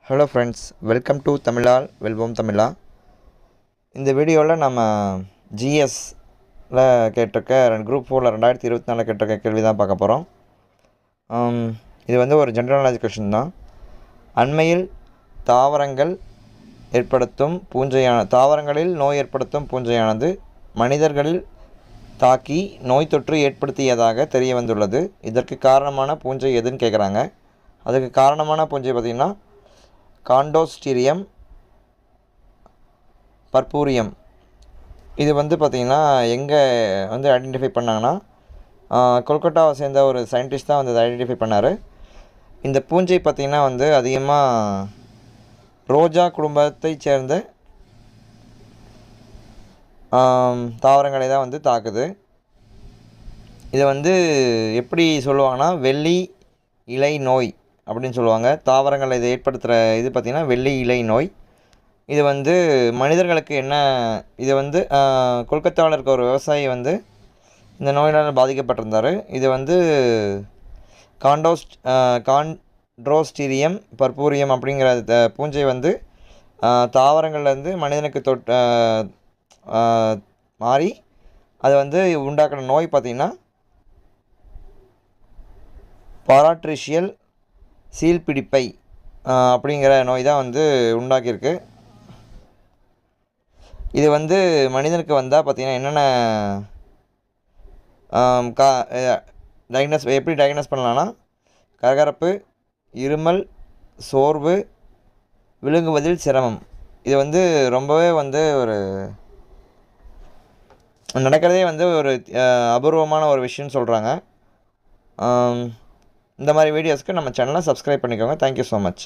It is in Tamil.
ஹலோ ஃப்ரெண்ட்ஸ், வெல்கம் டு தமிழால் வெல்வோம் தமிழா. இந்த வீடியோவில் நம்ம ஜிஎஸ்ல கேட்டிருக்க குரூப் 4 2024 கேட்டிருக்க கேள்வி தான் பார்க்க போகிறோம். இது ஒரு ஜென்ரல் நாலேஜ் கொஷின் தான். அண்மையில் தாவரங்களில் நோய் ஏற்படுத்தும் பூஞ்சையானது மனிதர்களில் தாக்கி நோய் தொற்று ஏற்படுத்தியதாக தெரிய வந்துள்ளது. இதற்கு காரணமான பூஞ்சை எதுன்னு கேட்குறாங்க. அதுக்கு காரணமான பூஞ்சை பார்த்திங்கன்னா காண்டோஸ்டீரியம் பர்பூரியம். இது பார்த்திங்கன்னா எங்கே ஐடென்டிஃபை பண்ணாங்கன்னா, கொல்கட்டாவை சேர்ந்த ஒரு சயின்டிஸ்ட் தான் இதை ஐடென்டிஃபை பண்ணார். இந்த பூஞ்சை பார்த்திங்கன்னா அதிகமாக ரோஜா குடும்பத்தை சேர்ந்த தாவரங்களை தான் தாக்குது. இதை எப்படி சொல்லுவாங்கன்னா வெள்ளி இலை நோய் அப்படின்னு சொல்லுவாங்க. தாவரங்கள் இதை ஏற்படுத்துகிற இது பார்த்திங்கன்னா வெள்ளி இலை நோய். இது மனிதர்களுக்கு என்ன, இது கொல்கத்தாவில் இருக்க ஒரு விவசாயி இந்த நோயினால் பாதிக்கப்பட்டிருந்தார். இது காண்ட்ரோஸ்டீரியம் பர்பூரியம் அப்படிங்கிற பூஞ்சை தாவரங்கள்லேருந்து மனிதனுக்கு மாறி அது உண்டாக்குற நோய் பார்த்திங்கன்னா பாராட்ரிஷியல் சீழ்பிடிப்பை அப்படிங்கிற நோய் தான் உண்டாக்கியிருக்கு. இது மனிதனுக்கு வந்தால் பார்த்திங்கன்னா என்னென்ன எப்படி டயக்னோஸ் பண்ணலான்னா, கரகரப்பு, இருமல், சோர்வு, விழுங்குவதில் சிரமம். இது ரொம்பவே ஒரு நடக்கிறதே ஒரு அபூர்வமான ஒரு விஷயம்னு சொல்கிறாங்க. இந்த மாதிரி வீடியோஸ்க்கு நம்ம சேனலை சப்ஸ்கிரைப் பண்ணிக்கோங்க. Thank you so much.